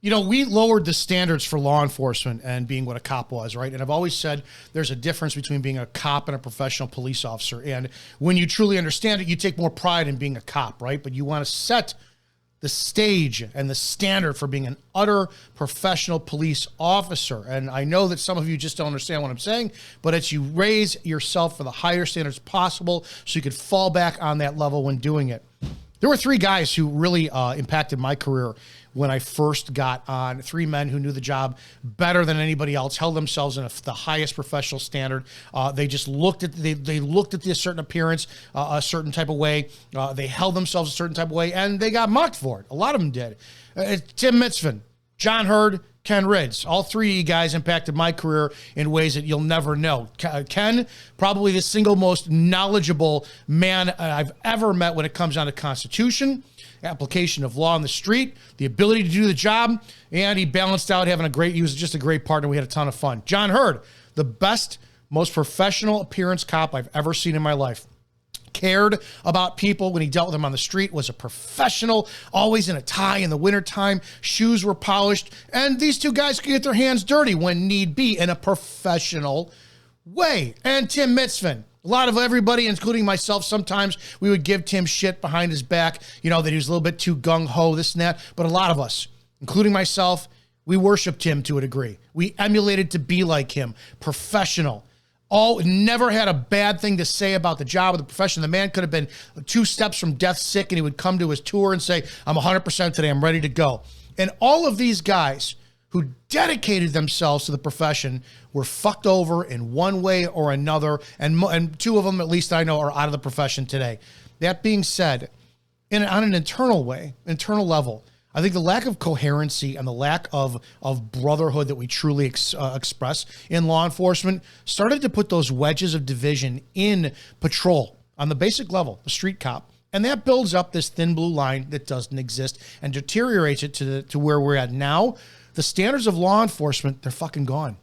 You know, we lowered the standards for law enforcement and being what a cop was, right? And I've always said there's a difference between being a cop and a professional police officer. And when you truly understand it, you take more pride in being a cop, right? But you want to set the stage and the standard for being an utter professional police officer. And I know that some of you just don't understand what I'm saying, but it's you raise yourself for the higher standards possible so you could fall back on that level when doing it. There were three guys who really impacted my career when I first got on. Three men who knew the job better than anybody else, held themselves in the highest professional standard. They just looked at they looked at this certain appearance a certain type of way. They held themselves a certain type of way, and they got mocked for it. A lot of them did. Tim Mitzvin, John Hurd, Ken Ridds. All three of you guys impacted my career in ways that you'll never know. Ken, probably the single most knowledgeable man I've ever met when it comes down to Constitution, application of law on the street, the ability to do the job, and he balanced out he was just a great partner. We had a ton of fun. John Hurd, the best, most professional appearance cop I've ever seen in my life. Cared about people when he dealt with them on the street, was a professional, always in a tie in the wintertime, shoes were polished, and these two guys could get their hands dirty when need be in a professional way. And Tim Mitzvin, a lot of everybody, including myself, sometimes we would give Tim shit behind his back, you know, that he was a little bit too gung-ho, this and that, but a lot of us, including myself, we worshiped him to a degree. We emulated to be like him, professional. Never had a bad thing to say about the job of the profession. The man could have been 2 steps from death sick, and he would come to his tour and say, I'm 100% today, I'm ready to go. And all of these guys who dedicated themselves to the profession were fucked over in one way or another, and two of them, at least I know, are out of the profession today. That being said, on an internal level, I think the lack of coherency and the lack of brotherhood that we truly express in law enforcement started to put those wedges of division in patrol on the basic level, the street cop. And that builds up this thin blue line that doesn't exist and deteriorates it to where we're at now. The standards of law enforcement, they're fucking gone.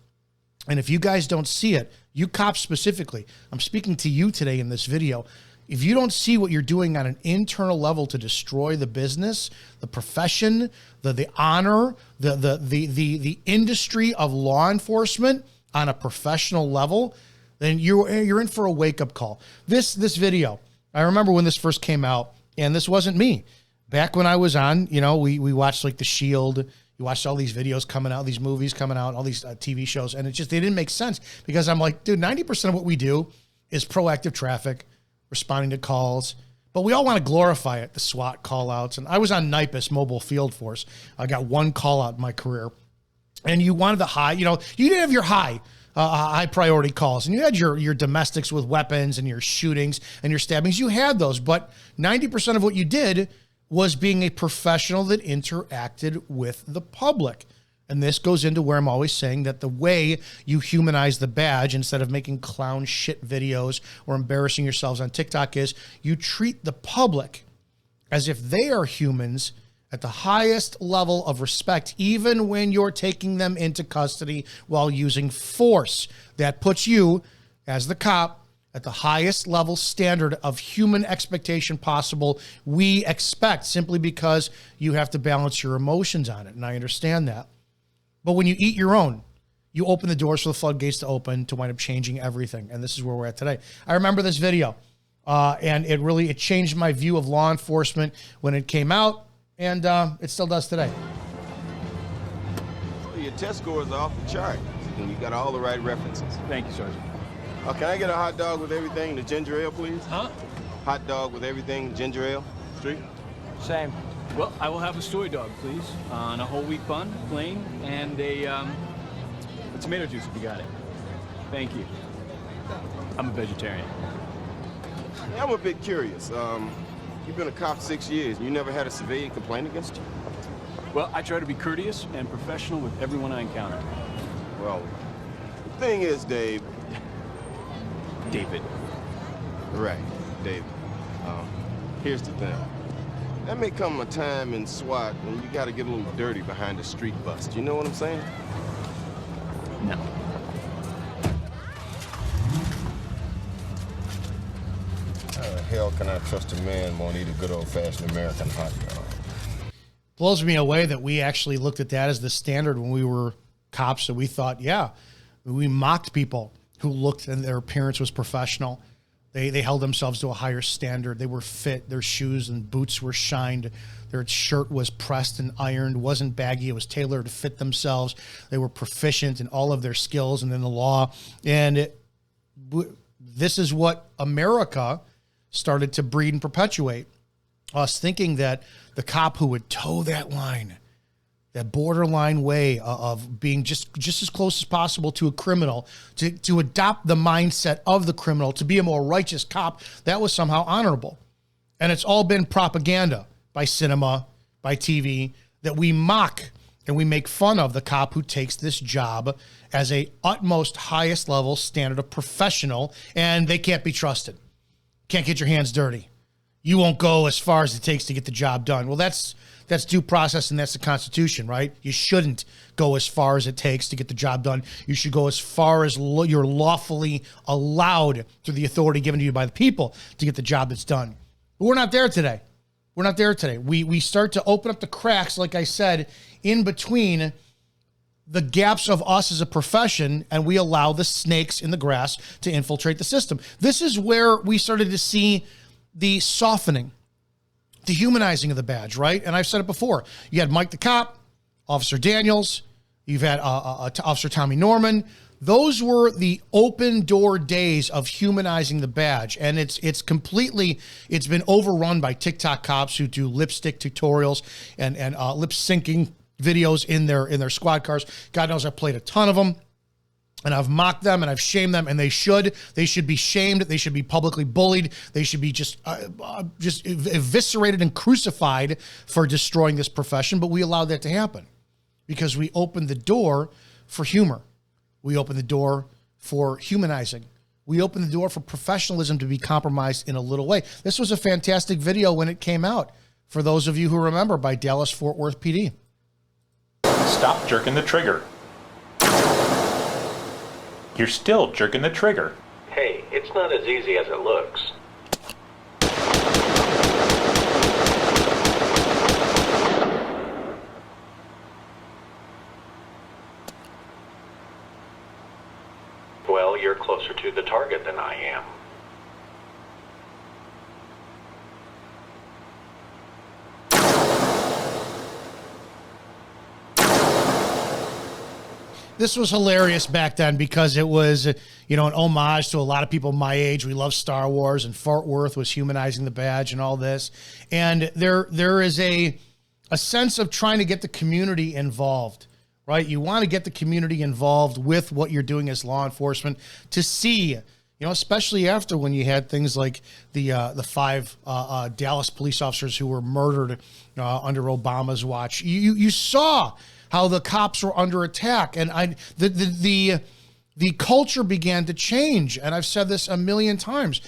And if you guys don't see it, you cops specifically, I'm speaking to you today in this video. If you don't see what you're doing on an internal level to destroy the business, the profession, the honor, the industry of law enforcement on a professional level, then you're in for a wake-up call. This video, I remember when this first came out, and this wasn't me. Back when I was on, you know, we watched like The Shield. You watched all these videos coming out, these movies coming out, all these TV shows, and they didn't make sense because I'm like, dude, 90% of what we do is proactive traffic, responding to calls, but we all want to glorify it, the SWAT call outs. And I was on NIPUS, Mobile Field Force. I got one call out in my career, and you wanted the high, you know, you didn't have your high priority calls, and you had your domestics with weapons and your shootings and your stabbings. You had those, but 90% of what you did was being a professional that interacted with the public. And this goes into where I'm always saying that the way you humanize the badge instead of making clown shit videos or embarrassing yourselves on TikTok is you treat the public as if they are humans at the highest level of respect, even when you're taking them into custody while using force. That puts you, as the cop, at the highest level standard of human expectation possible we expect, simply because you have to balance your emotions on it. And I understand that. But when you eat your own, you open the doors for the floodgates to open to wind up changing everything. And this is where we're at today. I remember this video, and it changed my view of law enforcement when it came out, and it still does today. So your test scores are off the chart, and you got all the right references. Thank you, Sergeant. Can I get a hot dog with everything, the ginger ale, please? Huh? Hot dog with everything, ginger ale, street? Same. Well, I will have a soy dog, please, on a whole wheat bun, plain, and a tomato juice if you got it. Thank you. I'm a vegetarian. Yeah, I'm a bit curious. You've been a cop 6 years, and you never had a civilian complain against you? Well, I try to be courteous and professional with everyone I encounter. Well, the thing is, Dave... David. Right, David. Here's the thing. There may come a time in SWAT when you gotta get a little dirty behind a street bust. You know what I'm saying? No. How the hell can I trust a man won't eat a good old-fashioned American hot dog? Blows me away that we actually looked at that as the standard when we were cops. And we thought, yeah, we mocked people who looked and their appearance was professional. They held themselves to a higher standard. They were fit. Their shoes and boots were shined. Their shirt was pressed and ironed, wasn't baggy. It was tailored to fit themselves. They were proficient in all of their skills and in the law. And this is what America started to breed and perpetuate. Us thinking that the cop who would toe that line, that borderline way of being just as close as possible to a criminal, to adopt the mindset of the criminal, to be a more righteous cop, that was somehow honorable. And it's all been propaganda by cinema, by TV, that we mock and we make fun of the cop who takes this job as a utmost highest level standard of professional, and they can't be trusted. Can't get your hands dirty. You won't go as far as it takes to get the job done. Well, that's due process, and that's the Constitution, right? You shouldn't go as far as it takes to get the job done. You should go as far as you're lawfully allowed through the authority given to you by the people to get the job that's done. But we're not there today. We're not there today. We start to open up the cracks, like I said, in between the gaps of us as a profession, and we allow the snakes in the grass to infiltrate the system. This is where we started to see the softening, the humanizing of the badge, right? And I've said it before. You had Mike the Cop, Officer Daniels, you've had Officer Tommy Norman. Those were the open door days of humanizing the badge. And it's been overrun by TikTok cops who do lipstick tutorials and lip syncing videos in their squad cars. God knows I've played a ton of them. And I've mocked them and I've shamed them, and they should be shamed. They should be publicly bullied. They should be just eviscerated and crucified for destroying this profession. But we allowed that to happen because we opened the door for humor. We opened the door for humanizing. We opened the door for professionalism to be compromised in a little way. This was a fantastic video when it came out, for those of you who remember, by Dallas-Fort Worth PD. Stop jerking the trigger. You're still jerking the trigger. Hey, it's not as easy as it looks. Well, you're closer to the target than I am. This was hilarious back then because it was, an homage to a lot of people my age. We love Star Wars, and Fort Worth was humanizing the badge and all this. And there is a sense of trying to get the community involved, right? You want to get the community involved with what you're doing as law enforcement to see, especially after when you had things like the 5 Dallas police officers who were murdered under Obama's watch. You saw how the cops were under attack, and the culture began to change. And I've said this a million times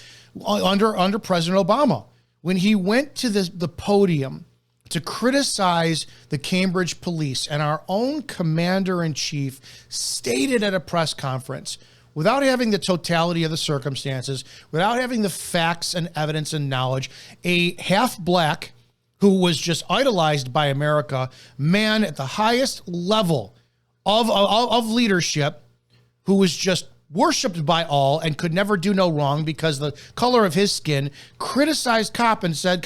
under President Obama, when he went to the podium to criticize the Cambridge police, and our own commander-in-chief stated at a press conference, without having the totality of the circumstances, without having the facts and evidence and knowledge, a half-black who was just idolized by America, man at the highest level of leadership, who was just worshipped by all and could never do no wrong because the color of his skin, criticized cops and said,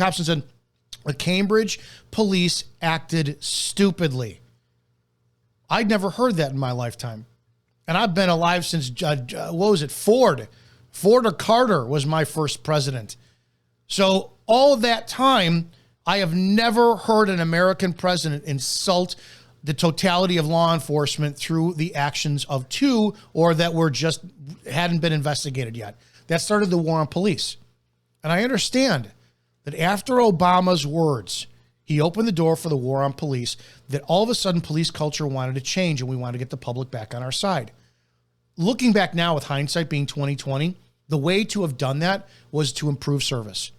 the Cambridge police acted stupidly. I'd never heard that in my lifetime. And I've been alive since, Ford or Carter was my first president. So all that time, I have never heard an American president insult the totality of law enforcement through the actions of 2 or that were just hadn't been investigated yet. That started the war on police. And I understand that after Obama's words, he opened the door for the war on police, that all of a sudden police culture wanted to change and we wanted to get the public back on our side. Looking back now with hindsight being 2020, the way to have done that was to improve service.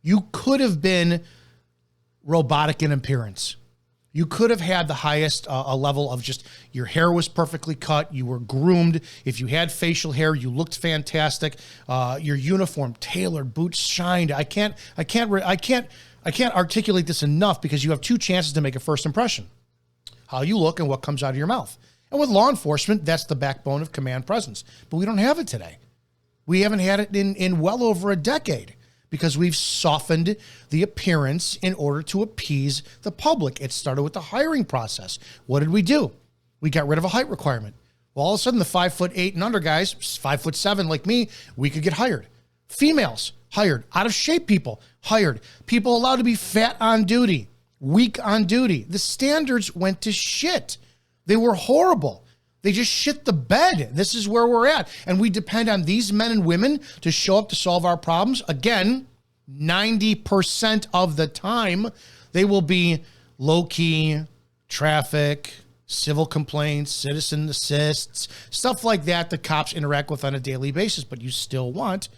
You could have been robotic in appearance. You could have had the highest level of just your hair was perfectly cut. You were groomed. If you had facial hair, you looked fantastic. Your uniform tailored, boots shined. I can't I can't articulate this enough because you have two chances to make a first impression: how you look and what comes out of your mouth. And with law enforcement, that's the backbone of command presence. But we don't have it today. We haven't had it in well over a decade because we've softened the appearance in order to appease the public. It started with the hiring process. What did we do? We got rid of a height requirement. Well, all of a sudden, the 5'8" and under guys, 5'7" like me, we could get hired. Females, hired. Out of shape people, hired. People allowed to be fat on duty, weak on duty. The standards went to shit. They were horrible. They just shit the bed. This is where we're at. And we depend on these men and women to show up to solve our problems. Again, 90% of the time, they will be low-key, traffic, civil complaints, citizen assists, stuff like that the cops interact with on a daily basis. But you still want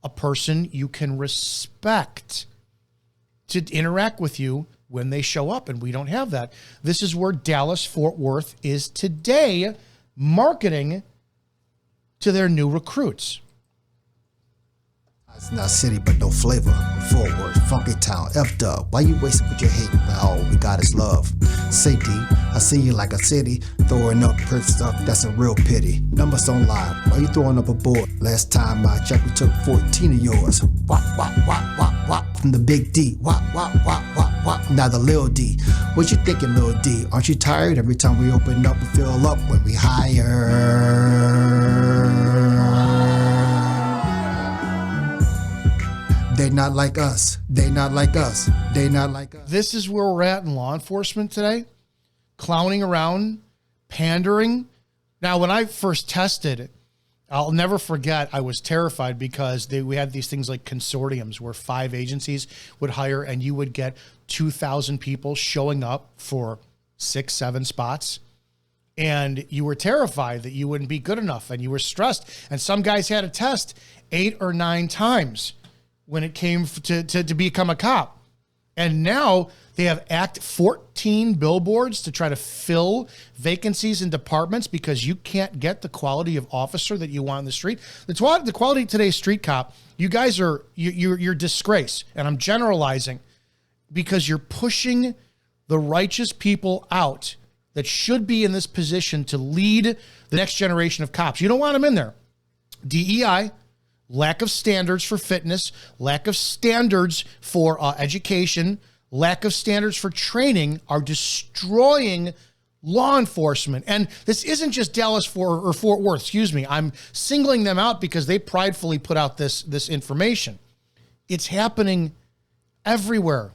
a person you can respect to interact with you when they show up, and we don't have that. This is where Dallas-Fort Worth is today, marketing to their new recruits. It's not city, but no flavor. Fort Worth, funky town, F-dub. Why you wasting with your hate when all we got is love? Say D, I see you like a city, throwing up perf stuff, that's a real pity. Numbers don't lie, why you throwing up a board? Last time I checked, we took 14 of yours. Wop, wop, wop, wop, wop, from the big D. Wop, wop, wop, wop, wop, now the Lil D. What you thinking, Lil D? Aren't you tired every time we open up and fill up when we hire? They not like us. They not like us. They not like us. This is where we're at in law enforcement today. Clowning around, pandering. Now, when I first tested, I'll never forget, I was terrified because we had these things like consortiums where 5 agencies would hire and you would get 2,000 people showing up for 6, 7 spots. And you were terrified that you wouldn't be good enough and you were stressed. And some guys had to test 8 or 9 times when it came to become a cop. And now they have Act 14 billboards to try to fill vacancies in departments because you can't get the quality of officer that you want in the street. The quality of today's street cop, you guys are, you're disgrace. And I'm generalizing because you're pushing the righteous people out that should be in this position to lead the next generation of cops. You don't want them in there. DEI, lack of standards for fitness, lack of standards for education, lack of standards for training are destroying law enforcement. And this isn't just Fort Worth, excuse me. I'm singling them out because they pridefully put out this information. It's happening everywhere.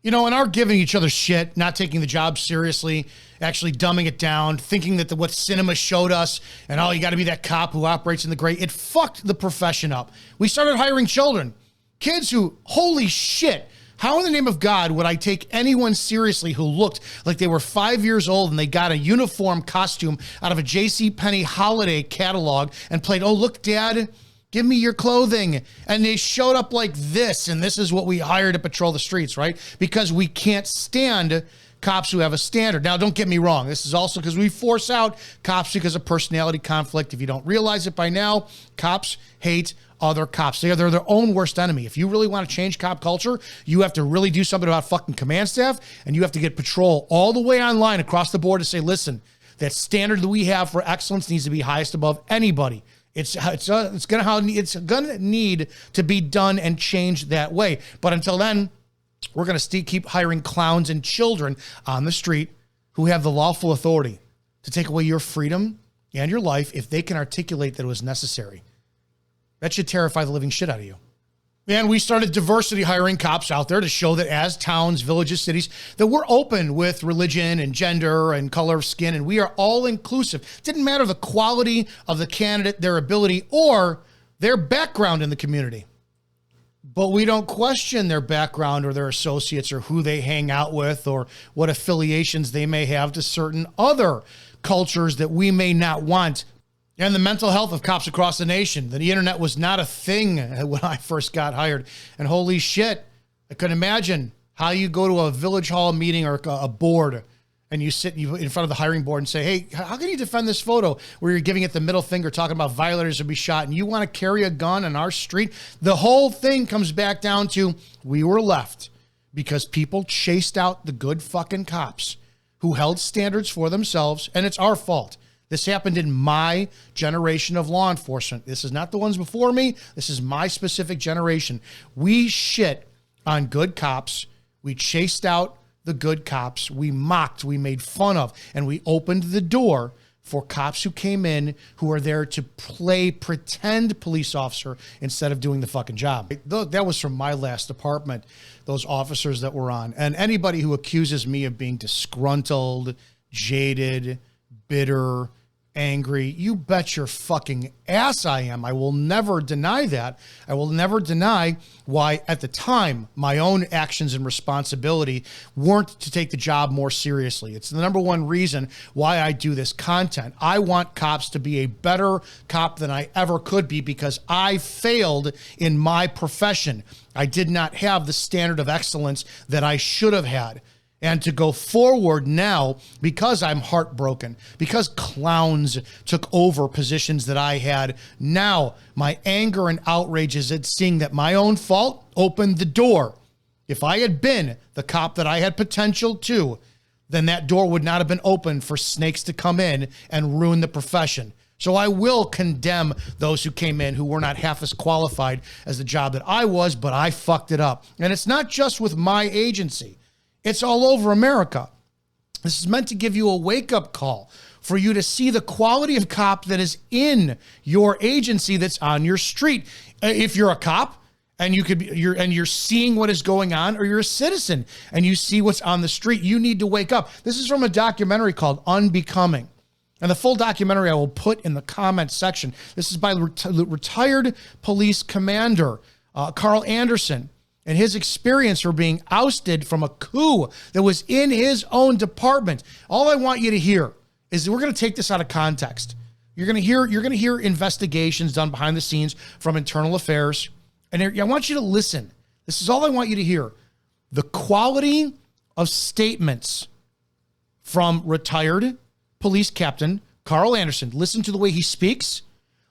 You know, and are giving each other shit, not taking the job seriously, actually dumbing it down, thinking that what cinema showed us and, oh, you got to be that cop who operates in the gray. It fucked the profession up. We started hiring children, kids who, holy shit, how in the name of God would I take anyone seriously who looked like they were 5 years old and they got a uniform costume out of a JCPenney holiday catalog and played, oh, look, Dad, give me your clothing. And they showed up like this, and this is what we hired to patrol the streets, right? Because we can't stand cops who have a standard. Now, don't get me wrong. This is also because we force out cops because of personality conflict. If you don't realize it by now, cops hate other cops. They're their own worst enemy. If you really want to change cop culture, you have to really do something about fucking command staff, and you have to get patrol all the way online across the board to say, listen, that standard that we have for excellence needs to be highest above anybody. It's gonna need to be done and changed that way. But until then, we're gonna keep hiring clowns and children on the street who have the lawful authority to take away your freedom and your life if they can articulate that it was necessary. That should terrify the living shit out of you. And we started diversity hiring cops out there to show that as towns, villages, cities, that we're open with religion and gender and color of skin, and we are all inclusive. It didn't matter the quality of the candidate, their ability, or their background in the community. But we don't question their background or their associates or who they hang out with or what affiliations they may have to certain other cultures that we may not want. And the mental health of cops across the nation. The internet was not a thing when I first got hired. And holy shit, I couldn't imagine how you go to a village hall meeting or a board and you sit in front of the hiring board and say, hey, how can you defend this photo where you're giving it the middle finger, talking about violators will be shot, and you want to carry a gun on our street? The whole thing comes back down to we were left because people chased out the good fucking cops who held standards for themselves, and it's our fault. This happened in my generation of law enforcement. This is not the ones before me. This is my specific generation. We shit on good cops. We chased out the good cops. We mocked, we made fun of, and we opened the door for cops who came in who are there to play pretend police officer instead of doing the fucking job. That was from my last department, those officers that were on. And anybody who accuses me of being disgruntled, jaded, bitter, angry, you bet your fucking ass I am. I will never deny that. I will never deny why at the time my own actions and responsibility weren't to take the job more seriously. It's the number one reason why I do this content. I want cops to be a better cop than I ever could be because I failed in my profession. I did not have the standard of excellence that I should have had. And to go forward now, because I'm heartbroken, because clowns took over positions that I had, now my anger and outrage is at seeing that my own fault opened the door. If I had been the cop that I had potential to, then that door would not have been open for snakes to come in and ruin the profession. So I will condemn those who came in who were not half as qualified as the job that I was, but I fucked it up. And it's not just with my agency. It's all over America. This is meant to give you a wake-up call for you to see the quality of cop that is in your agency that's on your street. If you're a cop and you're seeing what is going on, or you're a citizen and you see what's on the street, you need to wake up. This is from a documentary called Unbecoming. And the full documentary I will put in the comments section. This is by retired police commander Carl Anderson. And his experience for being ousted from a coup that was in his own department. All I want you to hear is that we're going to take this out of context. You're going to hear investigations done behind the scenes from internal affairs. And I want you to listen. This is all I want you to hear. The quality of statements from retired police captain Carl Anderson. Listen to the way he speaks.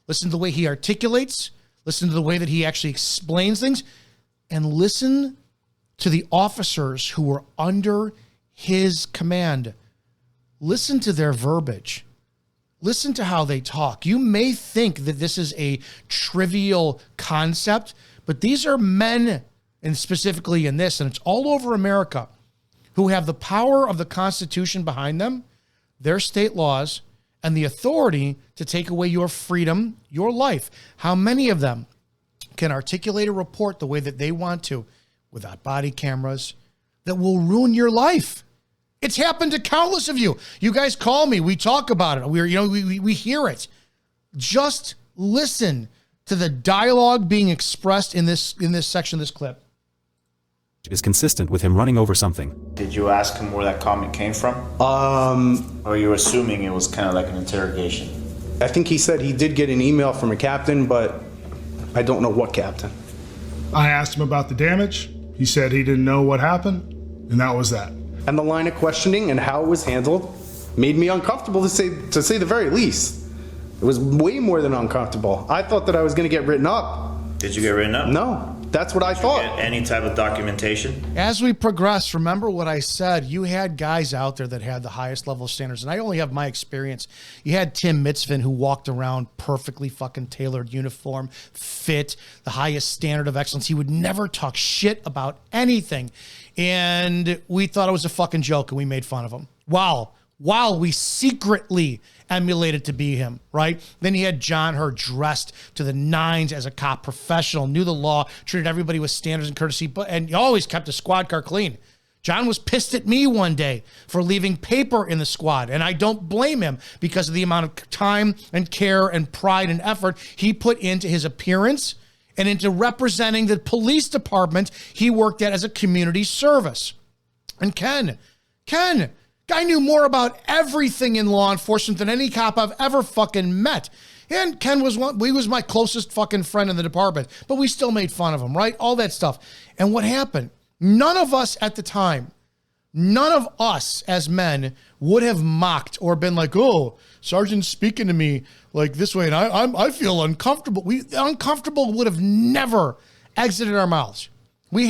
Listen to the way he articulates. Listen to the way that he actually explains things. And listen to the officers who were under his command. Listen to their verbiage. Listen to how they talk. You may think that this is a trivial concept, but these are men, and specifically in this, and it's all over America, who have the power of the Constitution behind them, their state laws, and the authority to take away your freedom, your life. How many of them can articulate a report the way that they want to without body cameras that will ruin your life? It's happened to countless of you. You guys call me. We talk about it. We hear it. Just listen to the dialogue being expressed in this section of this clip. Is consistent with him running over something. Did you ask him where that comment came from? Or you were assuming it was kind of like an interrogation? I think he said he did get an email from a captain, but I don't know what captain. I asked him about the damage. He said he didn't know what happened, and that was that. And the line of questioning and how it was handled made me uncomfortable to say the very least. It was way more than uncomfortable. I thought that I was going to get written up. Did you get written up? No, that's what I thought. Did you get any type of documentation? As we progress, remember what I said. You had guys out there that had the highest level of standards, and I only have my experience. You had Tim Mitzvin, who walked around perfectly fucking tailored uniform, fit, the highest standard of excellence. He would never talk shit about anything. And we thought it was a fucking joke, and we made fun of him. While we secretly emulated to be him, right? Then you had John Hurd, dressed to the nines as a cop, professional, knew the law, treated everybody with standards and courtesy, and he always kept the squad car clean. John was pissed at me one day for leaving paper in the squad, and I don't blame him because of the amount of time and care and pride and effort he put into his appearance and into representing the police department he worked at as a community service. And Ken, guy knew more about everything in law enforcement than any cop I've ever fucking met. And Ken was my closest fucking friend in the department, but we still made fun of him, right? All that stuff. And what happened? None of us at the time, none of us as men would have mocked or been like, oh, Sergeant's speaking to me like this way, and I feel uncomfortable. Uncomfortable would have never exited our mouths. We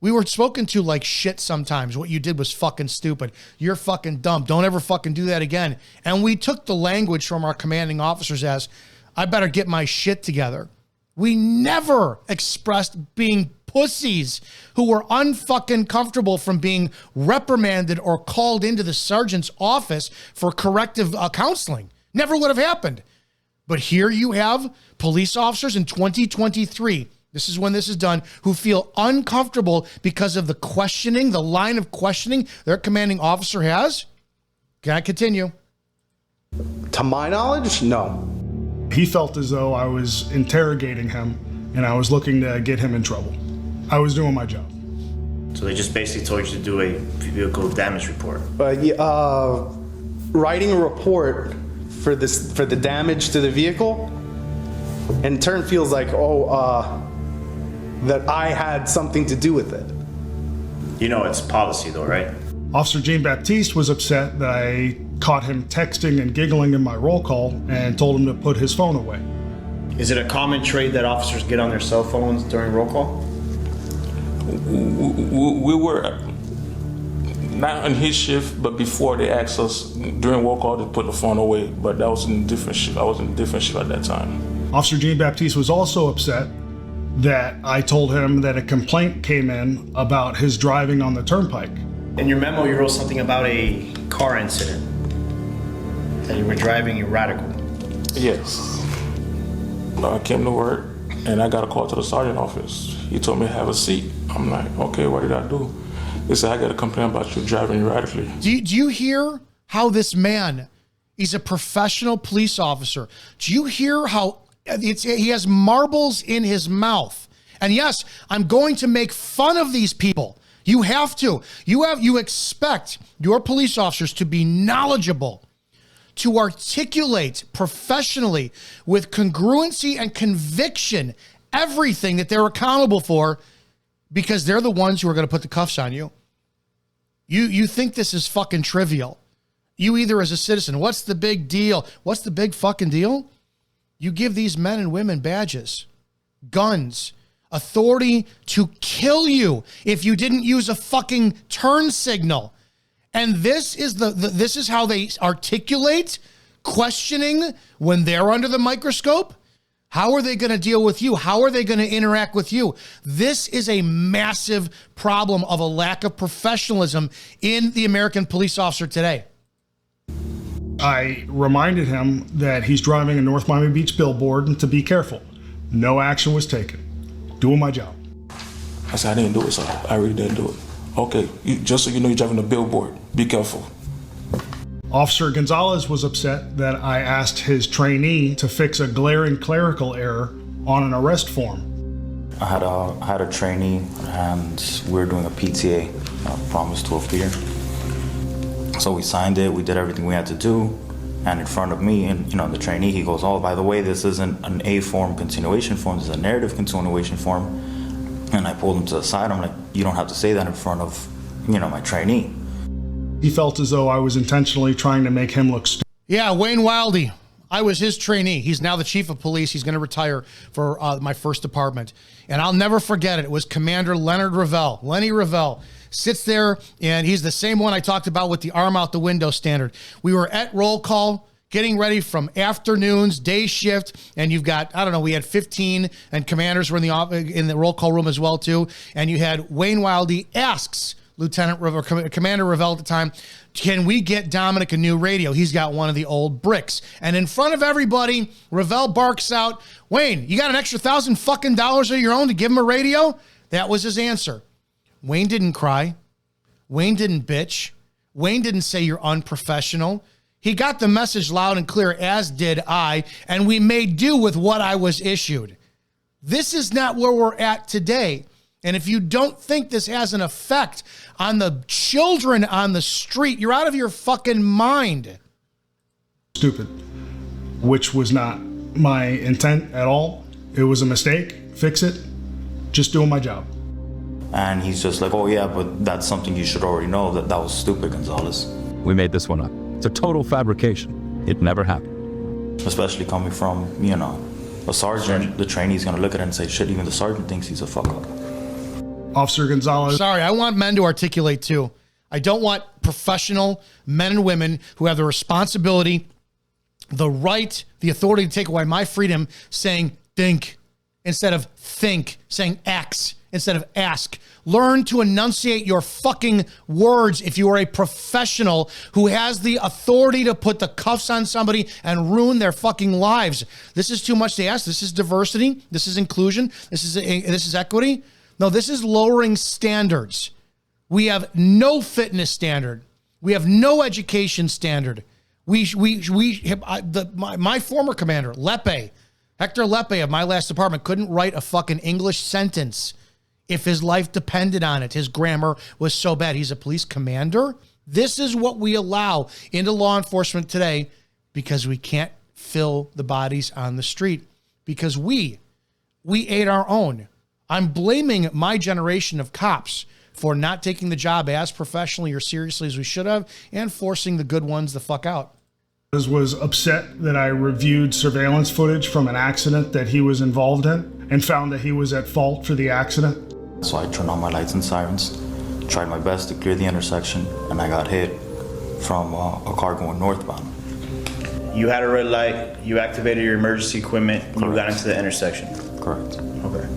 We were spoken to like shit sometimes. What you did was fucking stupid. You're fucking dumb. Don't ever fucking do that again. And we took the language from our commanding officers as, I better get my shit together. We never expressed being pussies who were unfucking comfortable from being reprimanded or called into the sergeant's office for corrective counseling. Never would have happened. But here you have police officers in 2023, this is when this is done, who feel uncomfortable because of the questioning, the line of questioning their commanding officer has. Can I continue? To my knowledge, no. He felt as though I was interrogating him and I was looking to get him in trouble. I was doing my job. So they just basically told you to do a vehicle damage report. Writing a report for the damage to the vehicle, in turn feels like, that I had something to do with it. You know it's policy though, right? Officer Jean-Baptiste was upset that I caught him texting and giggling in my roll call and told him to put his phone away. Is it a common trait that officers get on their cell phones during roll call? We were not on his shift, but before they asked us during roll call to put the phone away, but that was in a different shift. I was in a different shift at that time. Officer Jean-Baptiste was also upset that I told him that a complaint came in about his driving on the turnpike. In your memo, you wrote something about a car incident, that you were driving erratically. Yes. I came to work and I got a call to the sergeant office. He told me to have a seat. I'm like, okay, what did I do? He said, I got a complaint about you driving erratically. Do you hear how this man, he's a professional police officer. Do you hear how he has marbles in his mouth? And yes, I'm going to make fun of these people. You have to. You expect your police officers to be knowledgeable, to articulate professionally with congruency and conviction everything that they're accountable for, because they're the ones who are going to put the cuffs on you. You think this is fucking trivial. You either as a citizen, what's the big deal? What's the big fucking deal? You give these men and women badges, guns, authority to kill you if you didn't use a fucking turn signal. And this is this is how they articulate questioning when they're under the microscope. How are they going to deal with you? How are they going to interact with you? This is a massive problem of a lack of professionalism in the American police officer today. I reminded him that he's driving a North Miami Beach billboard and to be careful. No action was taken. Doing my job. I said, I didn't do it, sir. I really didn't do it. Okay, just so you know, you're driving a billboard. Be careful. Officer Gonzalez was upset that I asked his trainee to fix a glaring clerical error on an arrest form. I had a trainee and we were doing a PTA, promise to appear. So we signed it, we did everything we had to do, and in front of me and the trainee, he goes, oh, by the way, this isn't an A form continuation form, this is a narrative continuation form. And I pulled him to the side, I'm like, you don't have to say that in front of, my trainee. He felt as though I was intentionally trying to make him look stupid. Yeah, Wayne Wildy. I was his trainee. He's now the chief of police. He's going to retire for my first department. And I'll never forget it. It was Commander Leonard Ravel. Lenny Ravel sits there, and he's the same one I talked about with the arm out the window standard. We were at roll call, getting ready from afternoons, day shift, and you've got, we had 15, and commanders were in the roll call room as well, too. And you had Wayne Wildy asks Lieutenant Ravel, Commander Ravel at the time, can we get Dominick a new radio? He's got one of the old bricks. And in front of everybody, Ravel barks out, Wayne, you got an extra $1,000 fucking dollars of your own to give him a radio? That was his answer. Wayne didn't cry. Wayne didn't bitch. Wayne didn't say you're unprofessional. He got the message loud and clear, as did I, and we made do with what I was issued. This is not where we're at today. And if you don't think this has an effect on the children on the street, you're out of your fucking mind. Stupid, which was not my intent at all. It was a mistake. Fix it. Just doing my job. And he's just like, oh yeah, but that's something you should already know, that was stupid, Gonzalez. We made this one up. It's a total fabrication. It never happened. Especially coming from, a sergeant, the trainee's gonna look at it and say, shit, even the sergeant thinks he's a fuck up. Officer Gonzalez. Sorry, I want men to articulate too. I don't want professional men and women who have the responsibility, the right, the authority to take away my freedom saying think instead of think, saying X instead of ask. Learn to enunciate your fucking words if you are a professional who has the authority to put the cuffs on somebody and ruin their fucking lives. This is too much to ask. This is diversity. This is inclusion. This is equity. No, this is lowering standards. We have no fitness standard. We have no education standard. My former commander, Hector Lepe of my last department couldn't write a fucking English sentence if his life depended on it. His grammar was so bad. He's a police commander. This is what we allow into law enforcement today because we can't fill the bodies on the street because we ate our own. I'm blaming my generation of cops for not taking the job as professionally or seriously as we should have and forcing the good ones the fuck out. Was upset that I reviewed surveillance footage from an accident that he was involved in and found that he was at fault for the accident. So I turned on my lights and sirens, tried my best to clear the intersection, and I got hit from a car going northbound. You had a red light, you activated your emergency equipment, and you got into the intersection. Correct. Okay.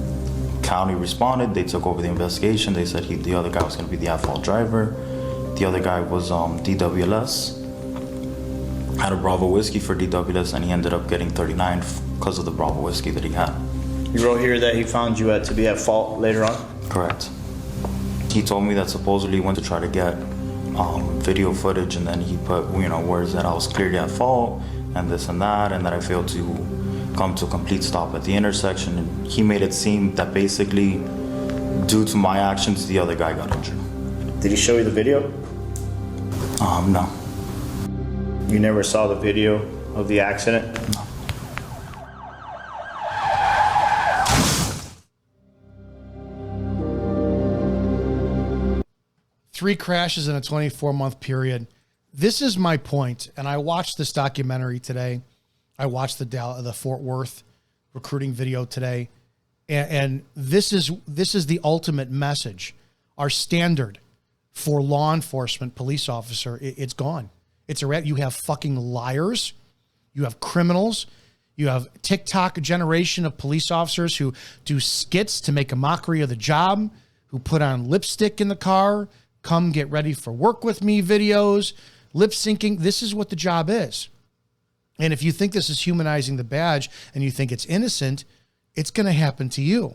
County responded, they took over the investigation. They said the other guy was going to be the at-fault driver. The other guy was DWLS. Had a Bravo whiskey for DWLS, and he ended up getting 39 because of the Bravo whiskey that he had. You wrote here that he found you to be at fault later on? Correct. He told me that supposedly he went to try to get video footage, and then he put, words that I was clearly at fault, and this and that I failed to come to a complete stop at the intersection. And he made it seem that basically, due to my actions, the other guy got injured. Did he show you the video? No. You never saw the video of the accident? No. 3 crashes in a 24-month period. This is my point, and I watched this documentary today. I watched the Fort Worth recruiting video today, and this is the ultimate message. Our standard for law enforcement, police officer, it's gone. It's a you have fucking liars, you have criminals, you have TikTok generation of police officers who do skits to make a mockery of the job, who put on lipstick in the car, come get ready for work with me videos, lip syncing. This is what the job is. And if you think this is humanizing the badge and you think it's innocent, it's going to happen to you.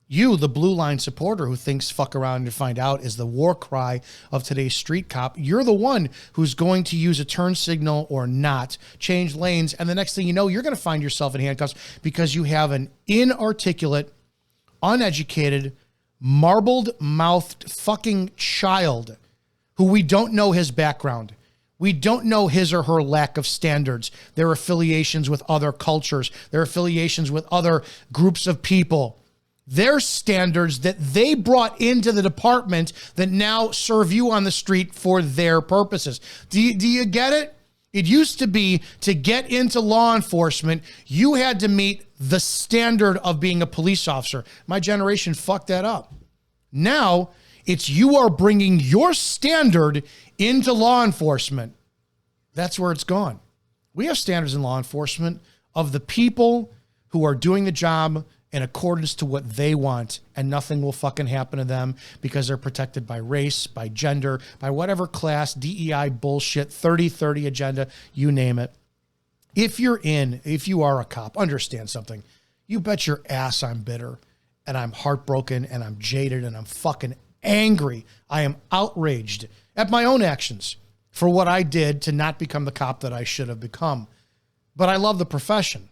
You, the blue line supporter who thinks fuck around and find out is the war cry of today's street cop. You're the one who's going to use a turn signal or not, change lanes. And the next thing you know, you're going to find yourself in handcuffs because you have an inarticulate, uneducated, marbled-mouthed fucking child who we don't know his background. We don't know his or her lack of standards, their affiliations with other cultures, their affiliations with other groups of people, their standards that they brought into the department that now serve you on the street for their purposes. Do you get it? It used to be to get into law enforcement, you had to meet the standard of being a police officer. My generation fucked that up. Now it's you are bringing your standard into law enforcement. That's where it's gone. We have standards in law enforcement of the people who are doing the job in accordance to what they want, and nothing will fucking happen to them because they're protected by race, by gender, by whatever class, DEI bullshit, 30-30 agenda, you name it. If you are a cop, understand something. You bet your ass I'm bitter and I'm heartbroken and I'm jaded and I'm fucking angry. I am outraged at my own actions for what I did to not become the cop that I should have become. But I love the profession.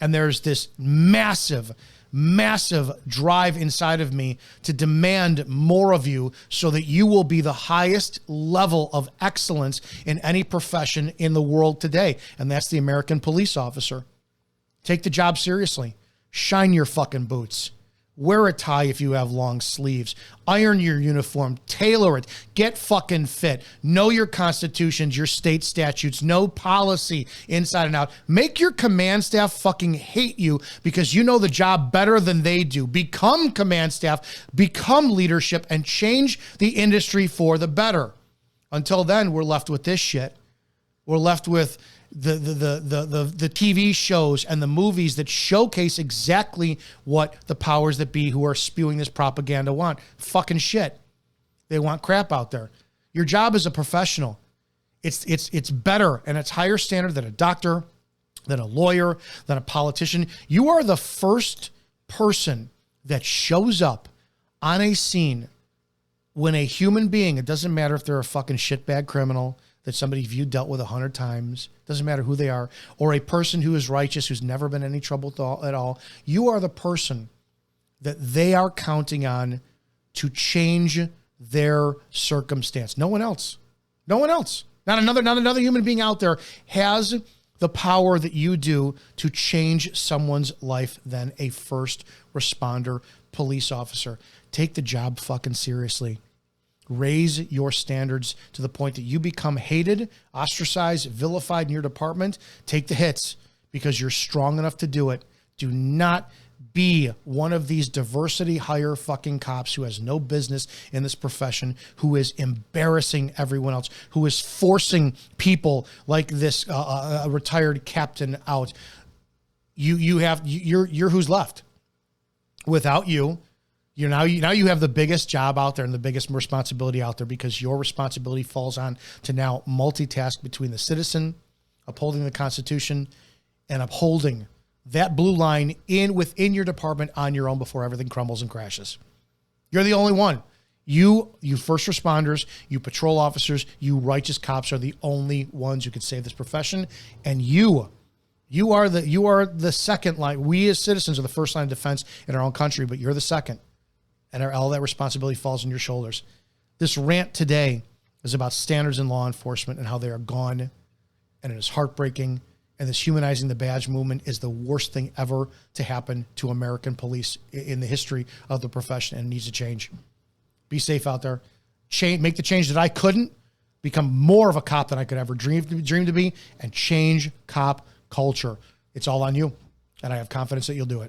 And there's this massive drive inside of me to demand more of you so that you will be the highest level of excellence in any profession in the world today. And that's the American police officer. Take the job seriously. Shine your fucking boots. Wear a tie if you have long sleeves. Iron your uniform. Tailor it. Get fucking fit. Know your constitutions, your state statutes. Know policy inside and out. Make your command staff fucking hate you because you know the job better than they do. Become command staff. Become leadership and change the industry for the better. Until then, we're left with this shit. We're left with the TV shows and the movies that showcase exactly what the powers that be who are spewing this propaganda want. Fucking shit. They want crap out there. Your job as a professional, it's better and it's higher standard than a doctor, than a lawyer, than a politician. You are the first person that shows up on a scene when a human being, it doesn't matter if they're a fucking shitbag criminal that somebody you dealt with 100 times, doesn't matter who they are, or a person who is righteous, who's never been in any trouble at all. You are the person that they are counting on to change their circumstance. No one else. No one else. Not another human being out there has the power that you do to change someone's life than a first responder police officer. Take the job fucking seriously. Raise your standards to the point that you become hated, ostracized, vilified in your department. Take the hits because you're strong enough to do it. Do not be one of these diversity hire fucking cops who has no business in this profession, who is embarrassing everyone else, who is forcing people like this retired captain out. You're who's left. Without you, now you have the biggest job out there and the biggest responsibility out there because your responsibility falls on to now multitask between the citizen, upholding the Constitution, and upholding that blue line within your department on your own before everything crumbles and crashes. You're the only one. You first responders, you patrol officers, you righteous cops are the only ones who can save this profession. And you are the second line. We as citizens are the first line of defense in our own country, but you're the second. And all that responsibility falls on your shoulders. This rant today is about standards in law enforcement and how they are gone. And it is heartbreaking. And this humanizing the badge movement is the worst thing ever to happen to American police in the history of the profession, and it needs to change. Be safe out there. Make the change that I couldn't. Become more of a cop than I could ever dream to be, and change cop culture. It's all on you. And I have confidence that you'll do it.